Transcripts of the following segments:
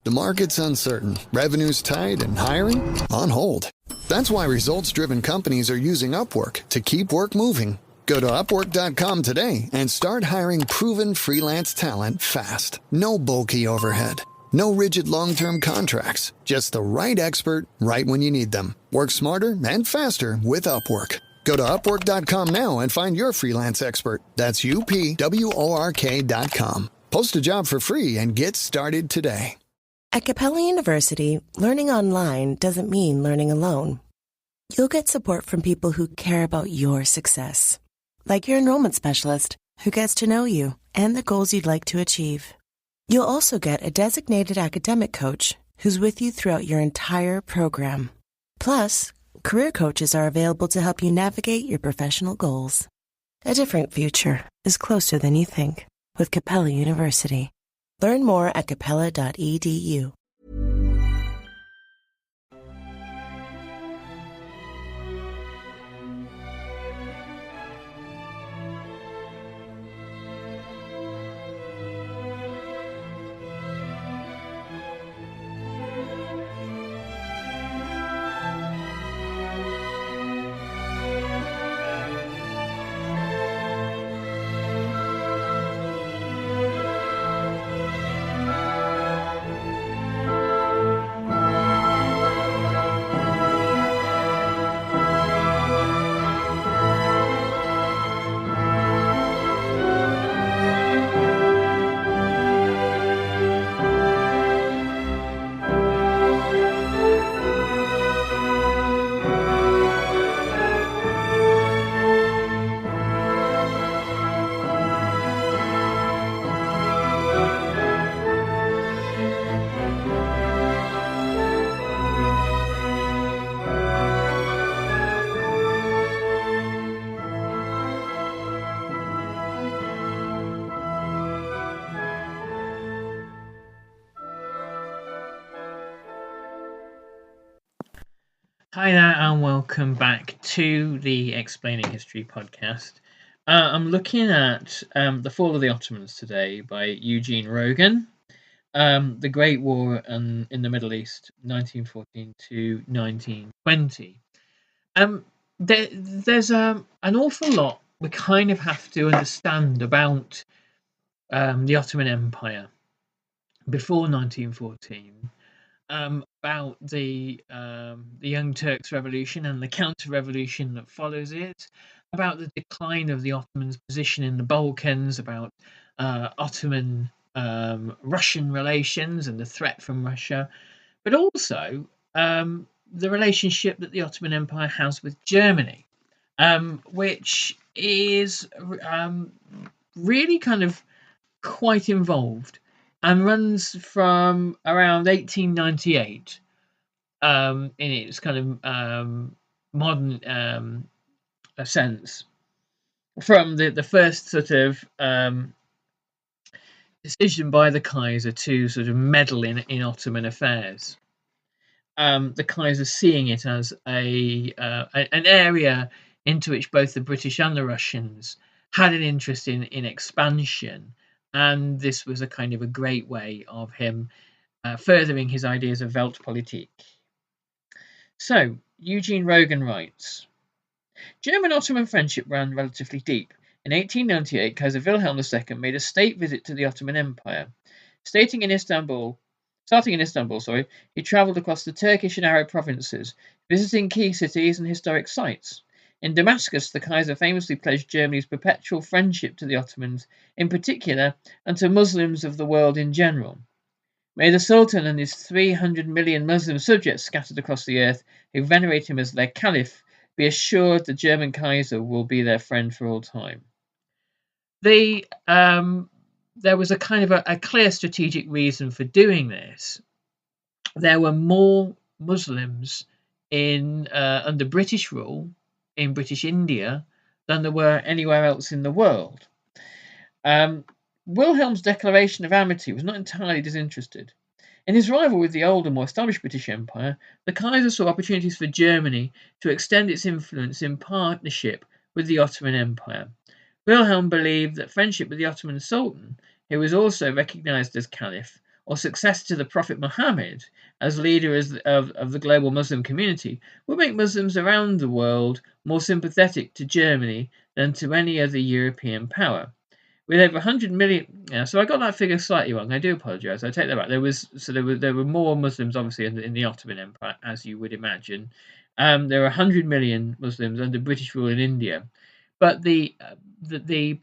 The market's uncertain, revenue's tight, and hiring on hold. That's why results-driven companies are using Upwork to keep work moving. Go to Upwork.com today and start hiring proven freelance talent fast. No bulky overhead. No rigid long-term contracts. Just the right expert right when you need them. Work smarter and faster with Upwork. Go to Upwork.com now and find your freelance expert. That's UPWORK.com. Post a job for free and get started today. At Capella University, learning online doesn't mean learning alone. You'll get support from people who care about your success, like your enrollment specialist who gets to know you and the goals you'd like to achieve. You'll also get a designated academic coach who's with you throughout your entire program. Plus, career coaches are available to help you navigate your professional goals. A different future is closer than you think with Capella University. Learn more at capella.edu. Hi there, and welcome back to the Explaining History podcast. I'm looking at The Fall of the Ottomans today by Eugene Rogan, The Great War in the Middle East, 1914 to 1920. There's an awful lot we kind of have to understand about the Ottoman Empire before 1914. About the Young Turks Revolution and the counter-revolution that follows it, about the decline of the Ottomans' position in the Balkans, about Ottoman-Russian relations and the threat from Russia, but also the relationship that the Ottoman Empire has with Germany, which is really kind of quite involved and runs from around 1898 in its kind of modern sense, from the first sort of decision by the Kaiser to sort of meddle in Ottoman affairs. The Kaiser seeing it as an area into which both the British and the Russians had an interest in expansion. And this was a kind of a great way of him furthering his ideas of Weltpolitik. So, Eugene Rogan writes, German-Ottoman friendship ran relatively deep. In 1898, Kaiser Wilhelm II made a state visit to the Ottoman Empire. Starting in Istanbul, he travelled across the Turkish and Arab provinces, visiting key cities and historic sites. In Damascus, the Kaiser famously pledged Germany's perpetual friendship to the Ottomans in particular, and to Muslims of the world in general. May the Sultan and his 300 million Muslim subjects scattered across the earth, who venerate him as their caliph, be assured the German Kaiser will be their friend for all time. There was a kind of a clear strategic reason for doing this. There were more Muslims under British rule in British India than there were anywhere else in the world. Wilhelm's declaration of amity was not entirely disinterested. In his rival with the older, more established British Empire, the Kaiser saw opportunities for Germany to extend its influence in partnership with the Ottoman Empire. Wilhelm believed that friendship with the Ottoman Sultan, who was also recognised as caliph, or success to the Prophet Muhammad as leader of the global Muslim community would make Muslims around the world more sympathetic to Germany than to any other European power. With over 100 million, so I got that figure slightly wrong. I do apologise. I take that back. There were more Muslims obviously in the Ottoman Empire, as you would imagine. There were 100 million Muslims under British rule in India, but the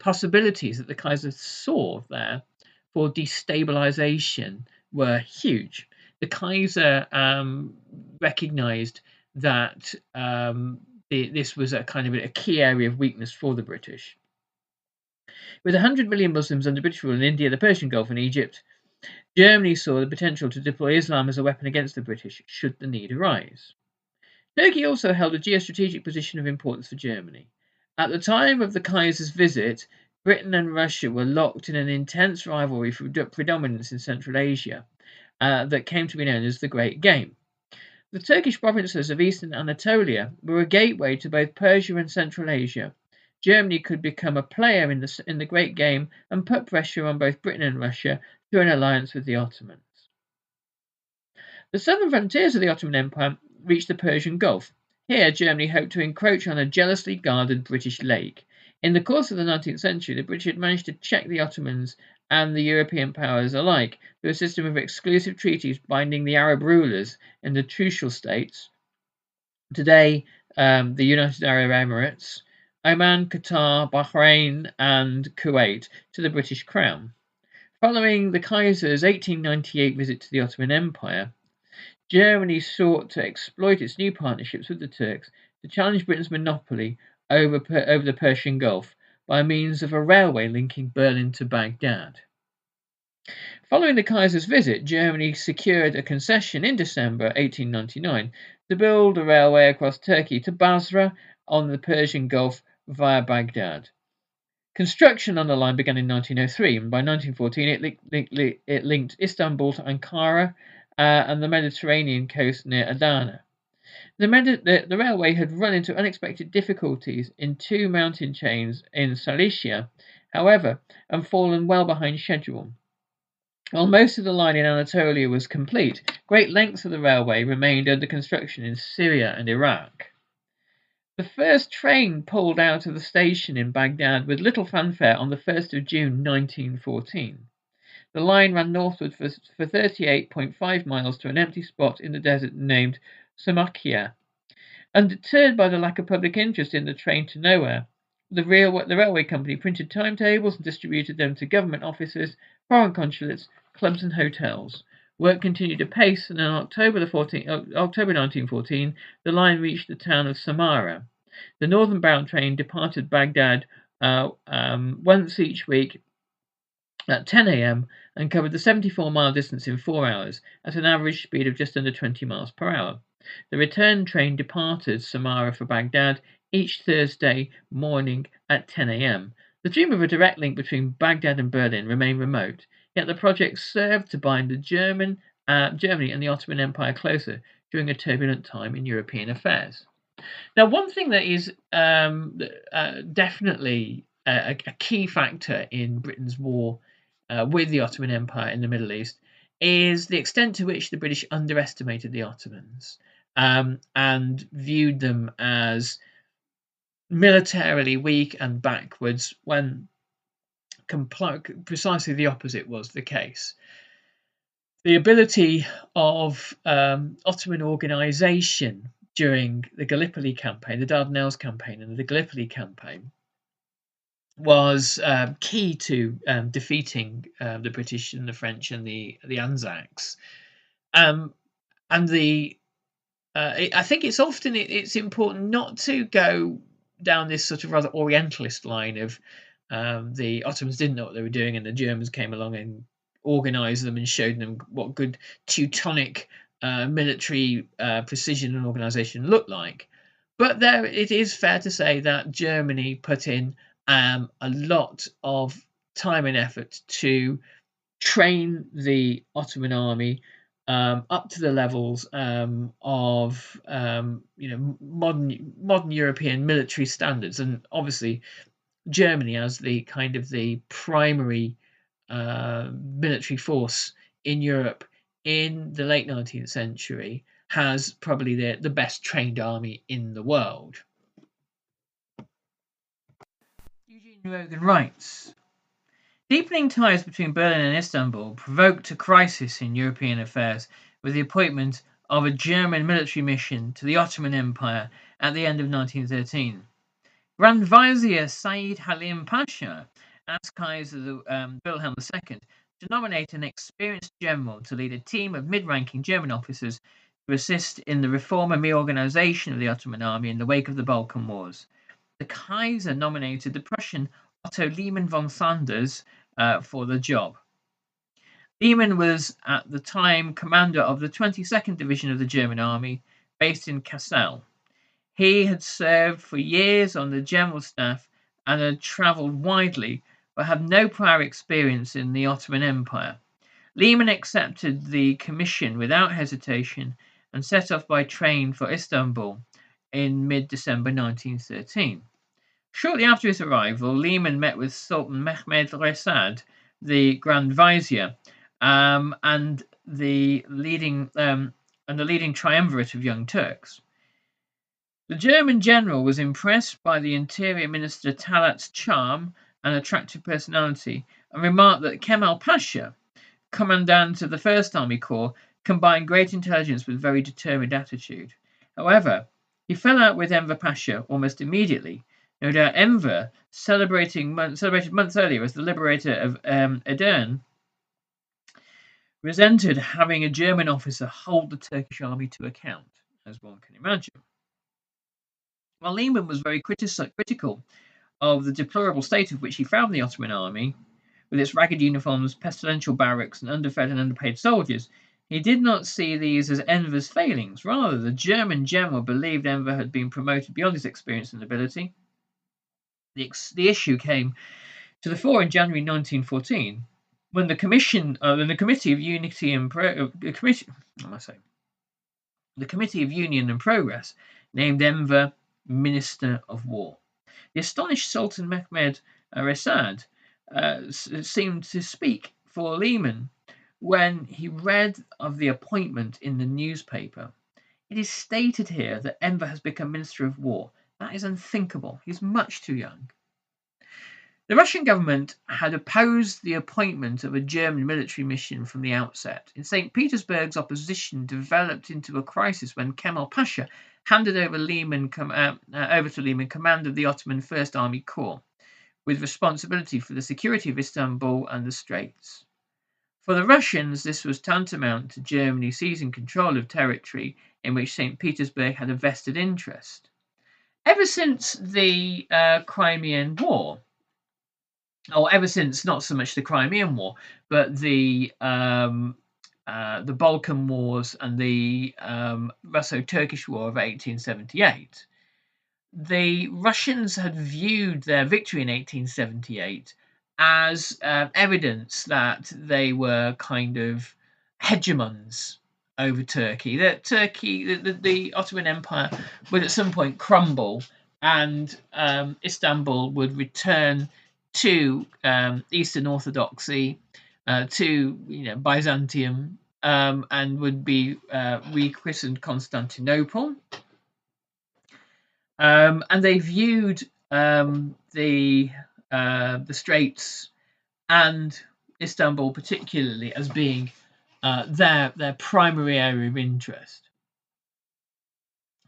possibilities that the Kaiser saw there for destabilization were huge. The Kaiser recognised that this was a kind of a key area of weakness for the British. With 100 million Muslims under British rule in India, the Persian Gulf, and Egypt, Germany saw the potential to deploy Islam as a weapon against the British should the need arise. Turkey also held a geostrategic position of importance for Germany. At the time of the Kaiser's visit, Britain and Russia were locked in an intense rivalry for predominance in Central Asia that came to be known as the Great Game. The Turkish provinces of Eastern Anatolia were a gateway to both Persia and Central Asia. Germany could become a player in the Great Game and put pressure on both Britain and Russia through an alliance with the Ottomans. The southern frontiers of the Ottoman Empire reached the Persian Gulf. Here, Germany hoped to encroach on a jealously guarded British lake. In the course of the 19th century, the British had managed to check the Ottomans and the European powers alike through a system of exclusive treaties binding the Arab rulers in the Trucial States, today the United Arab Emirates, Oman, Qatar, Bahrain, and Kuwait, to the British Crown. Following the Kaiser's 1898 visit to the Ottoman Empire, Germany sought to exploit its new partnerships with the Turks to challenge Britain's monopoly over the Persian Gulf by means of a railway linking Berlin to Baghdad. Following the Kaiser's visit, Germany secured a concession in December 1899 to build a railway across Turkey to Basra on the Persian Gulf via Baghdad. Construction on the line began in 1903, and by 1914 it linked Istanbul to Ankara and the Mediterranean coast near Adana. The railway had run into unexpected difficulties in two mountain chains in Cilicia, however, and fallen well behind schedule. While most of the line in Anatolia was complete, great lengths of the railway remained under construction in Syria and Iraq. The first train pulled out of the station in Baghdad with little fanfare on the 1st of June 1914. The line ran northward for 38.5 miles to an empty spot in the desert named Samakya. Undeterred by the lack of public interest in the train to nowhere, the railway company printed timetables and distributed them to government offices, foreign consulates, clubs and hotels. Work continued apace, and on October 1914, the line reached the town of Samara. The northern-bound train departed Baghdad once each week at 10 a.m. and covered the 74-mile distance in 4 hours at an average speed of just under 20 miles per hour. The return train departed Samara for Baghdad each Thursday morning at 10 a.m. The dream of a direct link between Baghdad and Berlin remained remote, yet the project served to bind Germany and the Ottoman Empire closer during a turbulent time in European affairs. Now, one thing that is definitely a key factor in Britain's war with the Ottoman Empire in the Middle East is the extent to which the British underestimated the Ottomans and viewed them as militarily weak and backwards when precisely the opposite was the case. The ability of Ottoman organisation during the Gallipoli campaign, the Dardanelles campaign and the Gallipoli campaign was key to defeating the British and the French and the Anzacs. I think it's important not to go down this sort of rather Orientalist line of the Ottomans didn't know what they were doing and the Germans came along and organised them and showed them what good Teutonic military precision and organisation looked like. But it is fair to say that Germany put in a lot of time and effort to train the Ottoman army up to the levels of modern European military standards, and obviously Germany as the kind of the primary military force in Europe in the late 19th century has probably the best trained army in the world. Eugene Rogan writes, deepening ties between Berlin and Istanbul provoked a crisis in European affairs with the appointment of a German military mission to the Ottoman Empire at the end of 1913. Grand Vizier Said Halim Pasha asked Kaiser Wilhelm II to nominate an experienced general to lead a team of mid-ranking German officers to assist in the reform and reorganization of the Ottoman army in the wake of the Balkan Wars. The Kaiser nominated the Prussian Otto Lehmann von Sanders for the job. Lehmann was at the time commander of the 22nd Division of the German Army, based in Kassel. He had served for years on the general staff and had travelled widely, but had no prior experience in the Ottoman Empire. Lehmann accepted the commission without hesitation and set off by train for Istanbul in mid-December 1913. Shortly after his arrival, Lehmann met with Sultan Mehmed Resad, the Grand Vizier, and the leading triumvirate of Young Turks. The German general was impressed by the Interior Minister Talat's charm and attractive personality, and remarked that Kemal Pasha, commandant of the First Army Corps, combined great intelligence with very determined attitude. However, he fell out with Enver Pasha almost immediately. No doubt Enver, celebrated months earlier as the liberator of Edirne, resented having a German officer hold the Turkish army to account, as one can imagine. While Lehmann was very critical of the deplorable state of which he found the Ottoman army, with its ragged uniforms, pestilential barracks, and underfed and underpaid soldiers, he did not see these as Enver's failings. Rather, the German general believed Enver had been promoted beyond his experience and ability. The issue came to the fore in January 1914, when the Committee of Union and Progress named Enver Minister of War. The astonished Sultan Mehmed Resad seemed to speak for Lehmann when he read of the appointment in the newspaper. It is stated here that Enver has become Minister of War. That is unthinkable. He's much too young. The Russian government had opposed the appointment of a German military mission from the outset. In St. Petersburg's opposition developed into a crisis when Kemal Pasha handed over to Lehmann command of the Ottoman First Army Corps, with responsibility for the security of Istanbul and the Straits. For the Russians, this was tantamount to Germany seizing control of territory in which St. Petersburg had a vested interest. Ever since the Crimean War, or ever since not so much the Crimean War, but the Balkan Wars and the Russo-Turkish War of 1878, the Russians had viewed their victory in 1878 as evidence that they were kind of hegemons over Turkey. That Turkey, the Ottoman Empire, would at some point crumble, and Istanbul would return to Eastern Orthodoxy, to Byzantium, and would be rechristened Constantinople. And they viewed the Straits and Istanbul particularly as being their primary area of interest.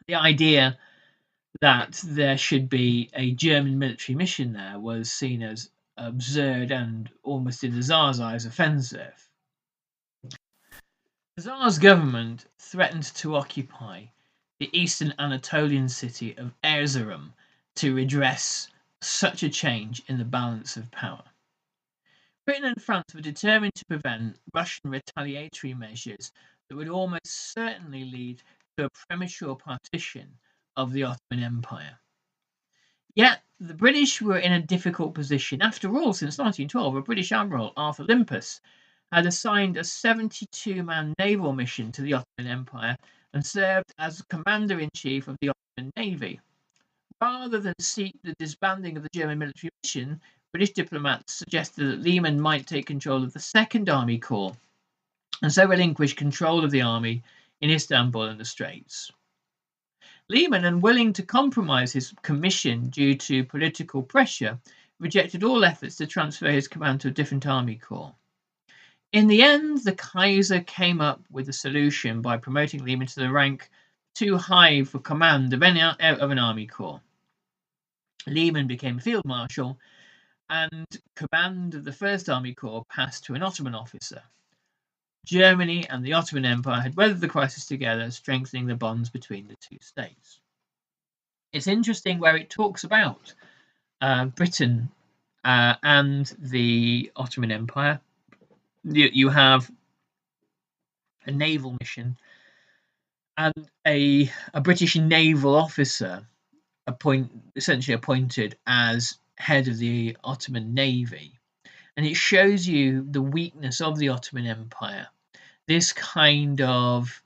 The idea that there should be a German military mission there was seen as absurd and almost in the Tsar's eyes offensive. The Tsar's government threatened to occupy the eastern Anatolian city of Erzurum to redress such a change in the balance of power. Britain and France were determined to prevent Russian retaliatory measures that would almost certainly lead to a premature partition of the Ottoman Empire. Yet the British were in a difficult position. After all, since 1912, a British admiral, Arthur Limpus, had assigned a 72-man naval mission to the Ottoman Empire and served as commander-in-chief of the Ottoman Navy. Rather than seek the disbanding of the German military mission, British diplomats suggested that Lehmann might take control of the Second Army Corps and so relinquished control of the army in Istanbul and the Straits. Lehman, unwilling to compromise his commission due to political pressure, rejected all efforts to transfer his command to a different army corps. In the end, the Kaiser came up with a solution by promoting Lehman to the rank too high for command of an army corps. Lehman became field marshal, and command of the First Army Corps passed to an Ottoman officer. Germany and the Ottoman Empire had weathered the crisis together, strengthening the bonds between the two states. It's interesting where it talks about Britain and the Ottoman Empire. You have a naval mission and a British naval officer essentially appointed as head of the Ottoman Navy. And it shows you the weakness of the Ottoman Empire. This kind of,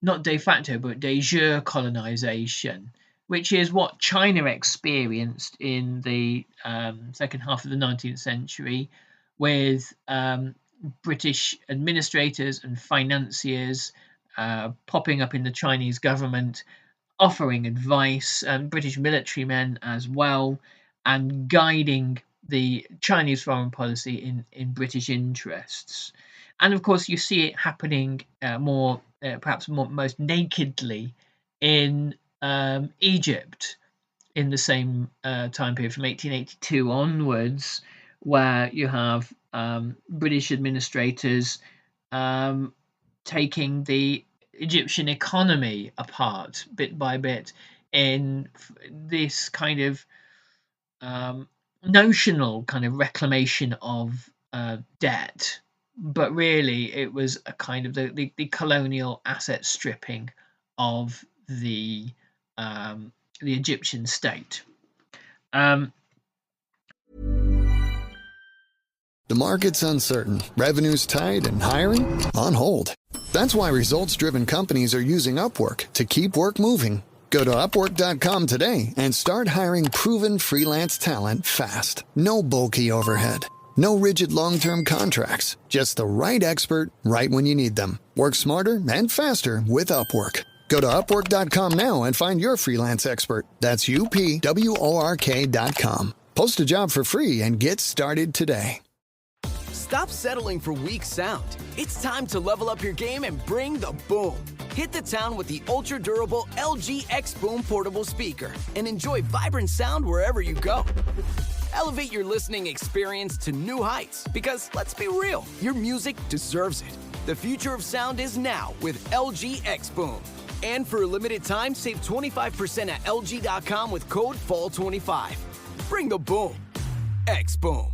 not de facto, but de jure colonization, which is what China experienced in the second half of the 19th century with British administrators and financiers popping up in the Chinese government, offering advice, British military men as well, and guiding the Chinese foreign policy in British interests. And of course, you see it happening perhaps most nakedly in Egypt in the same time period from 1882 onwards, where you have British administrators taking the Egyptian economy apart bit by bit in this kind of notional kind of reclamation of debt, but really it was a kind of the colonial asset stripping of the Egyptian state. The market's uncertain, revenue's tight, and hiring on hold. That's why results-driven companies are using Upwork to keep work moving. Go to Upwork.com today and start hiring proven freelance talent fast. No bulky overhead. No rigid long-term contracts. Just the right expert right when you need them. Work smarter and faster with Upwork. Go to Upwork.com now and find your freelance expert. That's UPWORK.com. Post a job for free and get started today. Stop settling for weak sound. It's time to level up your game and bring the boom. Hit the town with the ultra-durable LG X Boom portable speaker and enjoy vibrant sound wherever you go. Elevate your listening experience to new heights because, let's be real, your music deserves it. The future of sound is now with LG X Boom. And for a limited time, save 25% at LG.com with code FALL25. Bring the boom. X Boom.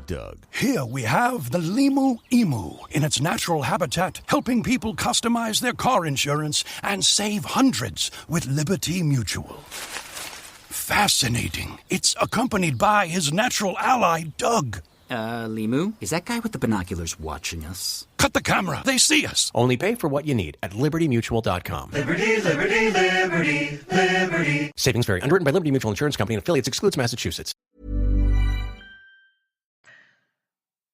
Doug. Here we have the Limu Emu in its natural habitat, helping people customize their car insurance and save hundreds with Liberty Mutual. Fascinating. It's accompanied by his natural ally, Doug. Limu, is that guy with the binoculars watching us? Cut the camera. They see us. Only pay for what you need at libertymutual.com. Liberty, liberty, liberty, liberty. Savings vary. Underwritten by Liberty Mutual Insurance Company and affiliates. Excludes Massachusetts.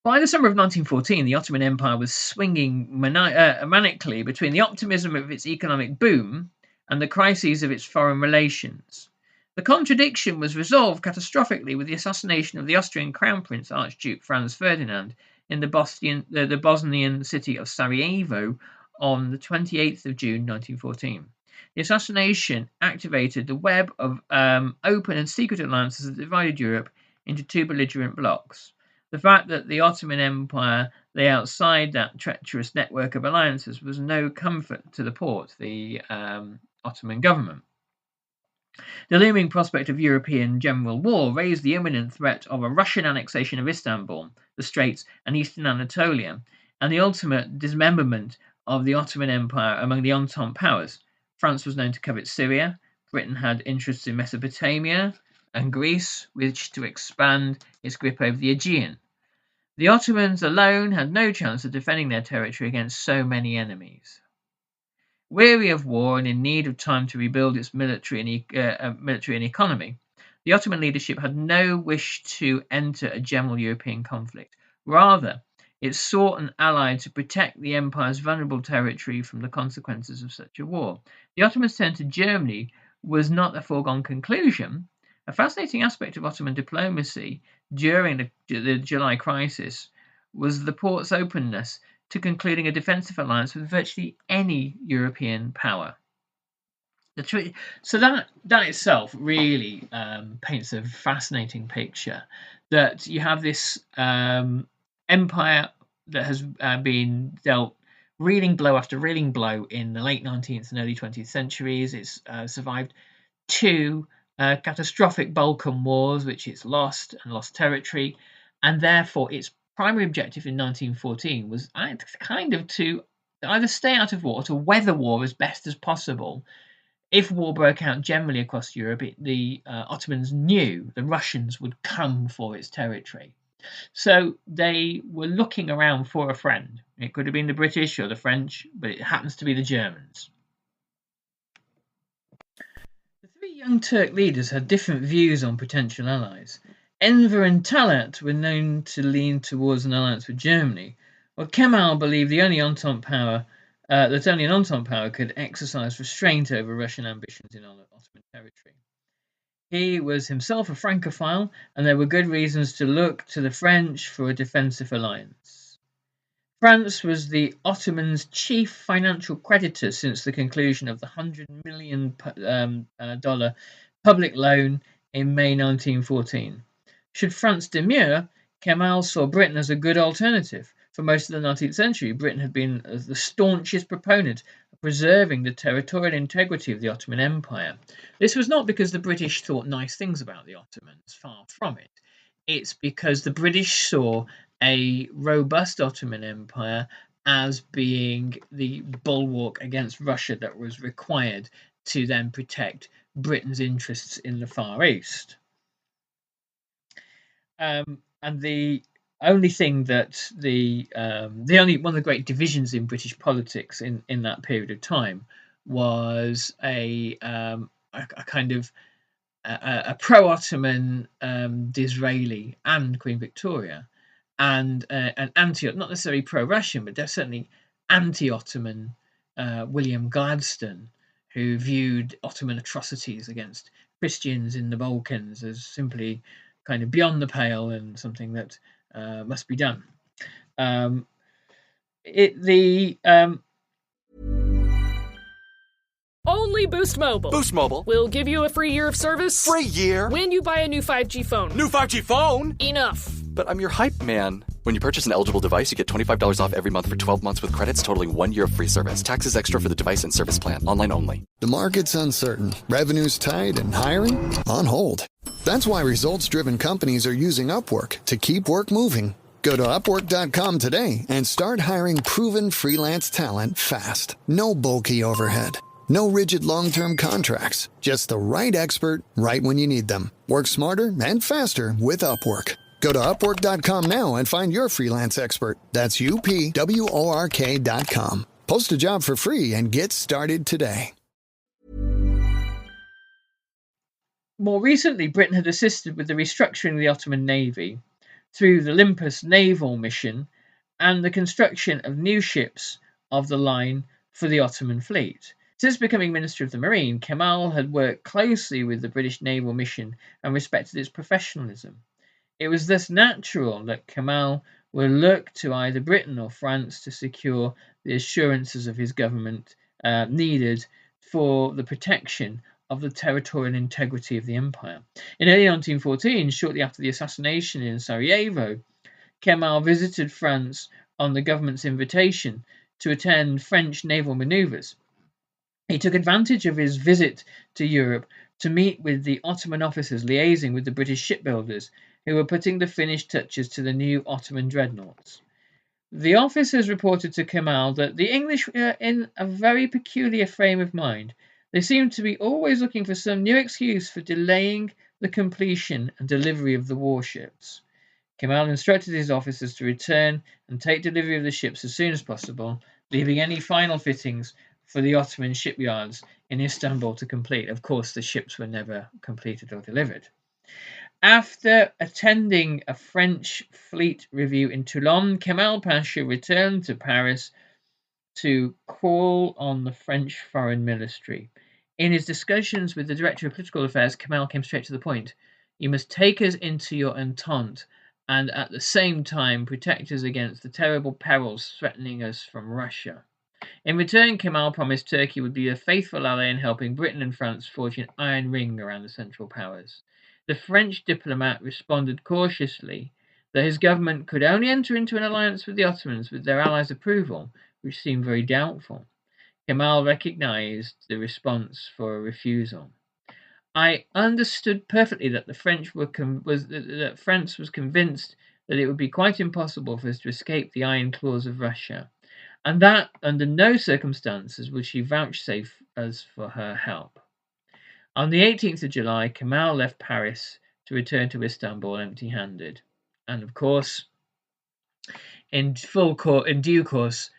By the summer of 1914, the Ottoman Empire was swinging manically between the optimism of its economic boom and the crises of its foreign relations. The contradiction was resolved catastrophically with the assassination of the Austrian Crown Prince Archduke Franz Ferdinand in the Bosnian city of Sarajevo on the 28th of June 1914. The assassination activated the web of open and secret alliances that divided Europe into two belligerent blocs. The fact that the Ottoman Empire lay outside that treacherous network of alliances was no comfort to the Porte, the Ottoman government. The looming prospect of European general war raised the imminent threat of a Russian annexation of Istanbul, the Straits, and eastern Anatolia, and the ultimate dismemberment of the Ottoman Empire among the Entente powers. France was known to covet Syria, Britain had interests in Mesopotamia, and Greece wished to expand its grip over the Aegean. The Ottomans alone had no chance of defending their territory against so many enemies. Weary of war and in need of time to rebuild its military and economy, the Ottoman leadership had no wish to enter a general European conflict. Rather, it sought an ally to protect the empire's vulnerable territory from the consequences of such a war. The Ottomans' turn to Germany was not a foregone conclusion. A fascinating aspect of Ottoman diplomacy during the July crisis was the Porte's openness to concluding a defensive alliance with virtually any European power. So that itself really paints a fascinating picture that you have this empire that has been dealt reeling blow after reeling blow in the late 19th and early 20th centuries. It's survived two catastrophic Balkan wars, which it's lost territory, and therefore its primary objective in 1914 was kind of to either stay out of war or to weather war as best as possible. If war broke out generally across Europe, the Ottomans knew the Russians would come for its territory. So they were looking around for a friend. It could have been the British or the French, but it happens to be the Germans. The three young Turk leaders had different views on potential allies. Enver and Talat were known to lean towards an alliance with Germany, while Kemal believed that only an Entente power could exercise restraint over Russian ambitions in Ottoman territory. He was himself a Francophile, and there were good reasons to look to the French for a defensive alliance. France was the Ottomans' chief financial creditor since the conclusion of the $100 million public loan in May 1914. Should France demur, Kemal saw Britain as a good alternative. For most of the 19th century, Britain had been the staunchest proponent of preserving the territorial integrity of the Ottoman Empire. This was not because the British thought nice things about the Ottomans, far from it. It's because the British saw a robust Ottoman Empire as being the bulwark against Russia that was required to then protect Britain's interests in the Far East. And the only thing that the only one of the great divisions in British politics in that period of time was a kind of a pro-Ottoman Disraeli and Queen Victoria, and an not necessarily pro-Russian, but certainly anti-Ottoman William Gladstone, who viewed Ottoman atrocities against Christians in the Balkans as simply kind of beyond the pale and something that must be done. Only Boost Mobile. Boost Mobile will give you a free year of service. Free year? When you buy a new 5G phone. New 5G phone? Enough. But I'm your hype man. When you purchase an eligible device, you get $25 off every month for 12 months with credits totaling 1 year of free service. Taxes extra for the device and service plan. Online only. The market's uncertain, revenue's tight, and hiring on hold. That's why results-driven companies are using Upwork to keep work moving. Go to Upwork.com today and start hiring proven freelance talent fast. No bulky overhead. No rigid long-term contracts. Just the right expert right when you need them. Work smarter and faster with Upwork. Go to Upwork.com now and find your freelance expert. That's UPWORK.com. Post a job for free and get started today. More recently, Britain had assisted with the restructuring of the Ottoman Navy through the Olympus naval mission and the construction of new ships of the line for the Ottoman fleet. Since becoming Minister of the Marine, Kemal had worked closely with the British naval mission and respected its professionalism. It was thus natural that Kemal would look to either Britain or France to secure the assurances of his government needed for the protection of the territorial integrity of the empire. In early 1914, shortly after the assassination in Sarajevo, Kemal visited France on the government's invitation to attend French naval maneuvers. He took advantage of his visit to Europe to meet with the Ottoman officers liaising with the British shipbuilders who were putting the finished touches to the new Ottoman dreadnoughts. The officers reported to Kemal that the English were in a very peculiar frame of mind. They seemed to be always looking for some new excuse for delaying the completion and delivery of the warships. Kemal instructed his officers to return and take delivery of the ships as soon as possible, leaving any final fittings for the Ottoman shipyards in Istanbul to complete. Of course, the ships were never completed or delivered. After attending a French fleet review in Toulon, Kemal Pasha returned to Paris to call on the French foreign ministry. In his discussions with the Director of Political Affairs, Kemal came straight to the point. You must take us into your entente and at the same time protect us against the terrible perils threatening us from Russia. In return, Kemal promised Turkey would be a faithful ally in helping Britain and France forge an iron ring around the Central Powers. The French diplomat responded cautiously that his government could only enter into an alliance with the Ottomans with their allies' approval, which seemed very doubtful. Kemal recognized the response for a refusal. I understood perfectly that France was convinced that it would be quite impossible for us to escape the iron claws of Russia, and that under no circumstances would she vouchsafe us for her help. On the 18th of July, Kemal left Paris to return to Istanbul empty-handed, and of course, in due course,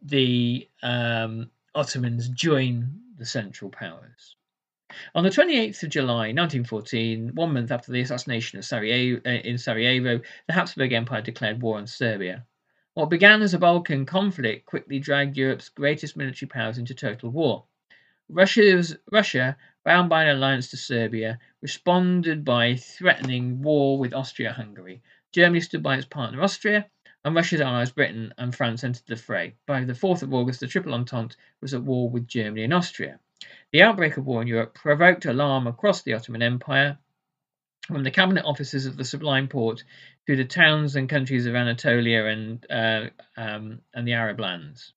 the Ottomans joined the Central Powers. On the 28th of July 1914, 1 month after the assassination of Sarajevo, the Habsburg Empire declared war on Serbia. What began as a Balkan conflict quickly dragged Europe's greatest military powers into total war. Russia, bound by an alliance to Serbia, responded by threatening war with Austria-Hungary. Germany stood by its partner Austria, and Russia's allies Britain and France entered the fray. By the 4th of August, the Triple Entente was at war with Germany and Austria. The outbreak of war in Europe provoked alarm across the Ottoman Empire, from the cabinet offices of the Sublime Porte to the towns and countries of Anatolia and the Arab lands.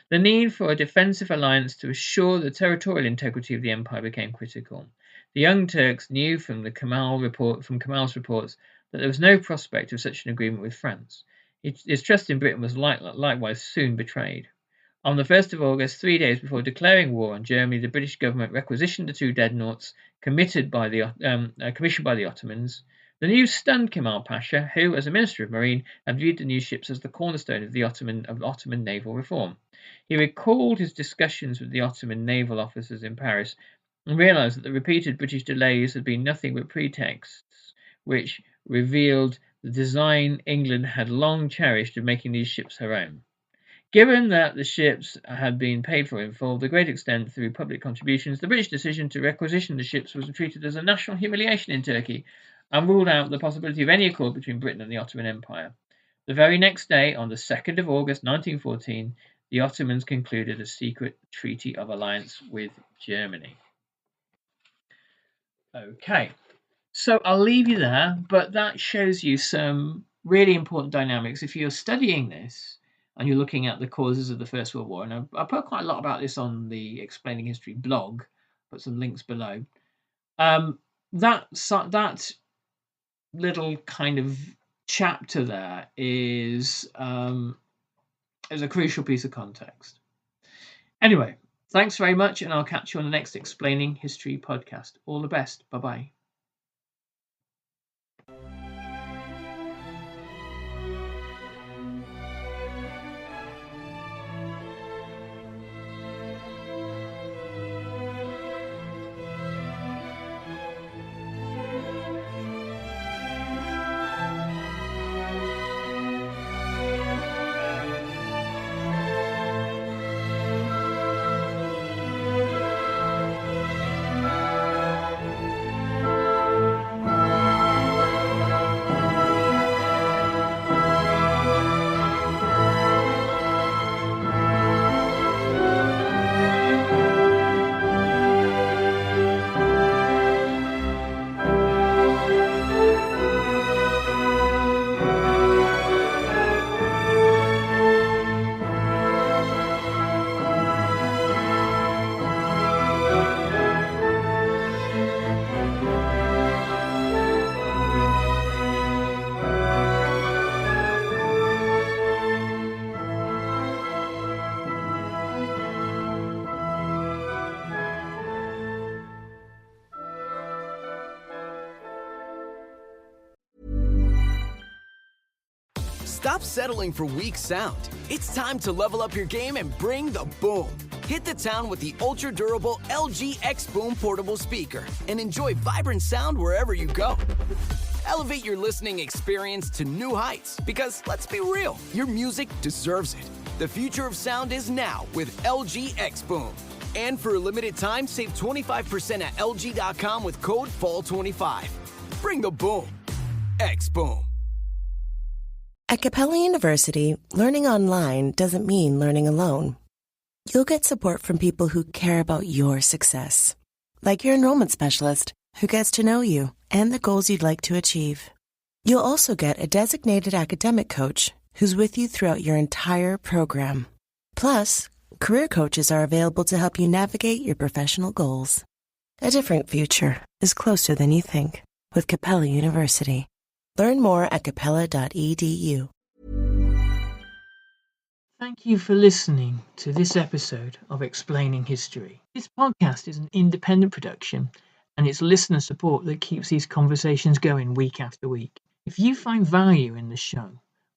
The need for a defensive alliance to assure the territorial integrity of the empire became critical. The Young Turks knew from Kemal's reports that there was no prospect of such an agreement with France. His trust in Britain was likewise soon betrayed. On the 1st of August, 3 days before declaring war on Germany, the British government requisitioned the 2 dreadnoughts commissioned by the Ottomans. The news stunned Kemal Pasha, who, as a Minister of Marine, had viewed the new ships as the cornerstone of Ottoman naval reform. He recalled his discussions with the Ottoman naval officers in Paris and realised that the repeated British delays had been nothing but pretexts, which revealed the design England had long cherished of making these ships her own. Given that the ships had been paid for in full, to a great extent through public contributions, the British decision to requisition the ships was treated as a national humiliation in Turkey and ruled out the possibility of any accord between Britain and the Ottoman Empire. The very next day, on the 2nd of August 1914, the Ottomans concluded a secret treaty of alliance with Germany. Okay, so I'll leave you there, but that shows you some really important dynamics. If you're studying this, and you're looking at the causes of the First World War, and I put quite a lot about this on the Explaining History blog, put some links below. That little kind of chapter there is a crucial piece of context. Anyway, thanks very much, and I'll catch you on the next Explaining History podcast. All the best. Bye-bye. Stop settling for weak sound. It's time to level up your game and bring the boom. Hit the town with the ultra-durable LG X Boom portable speaker and enjoy vibrant sound wherever you go. Elevate your listening experience to new heights because, let's be real, your music deserves it. The future of sound is now with LG X Boom. And for a limited time, save 25% at LG.com with code FALL25. Bring the boom. X Boom. At Capella University, learning online doesn't mean learning alone. You'll get support from people who care about your success, like your enrollment specialist who gets to know you and the goals you'd like to achieve. You'll also get a designated academic coach who's with you throughout your entire program. Plus, career coaches are available to help you navigate your professional goals. A different future is closer than you think with Capella University. Learn more at capella.edu. Thank you for listening to this episode of Explaining History. This podcast is an independent production, and it's listener support that keeps these conversations going week after week. If you find value in the show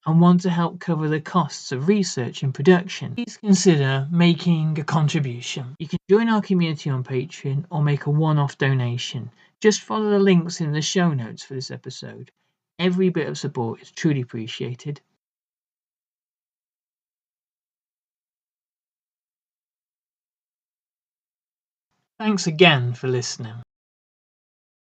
and want to help cover the costs of research and production, please consider making a contribution. You can join our community on Patreon or make a one-off donation. Just follow the links in the show notes for this episode. Every bit of support is truly appreciated. Thanks again for listening.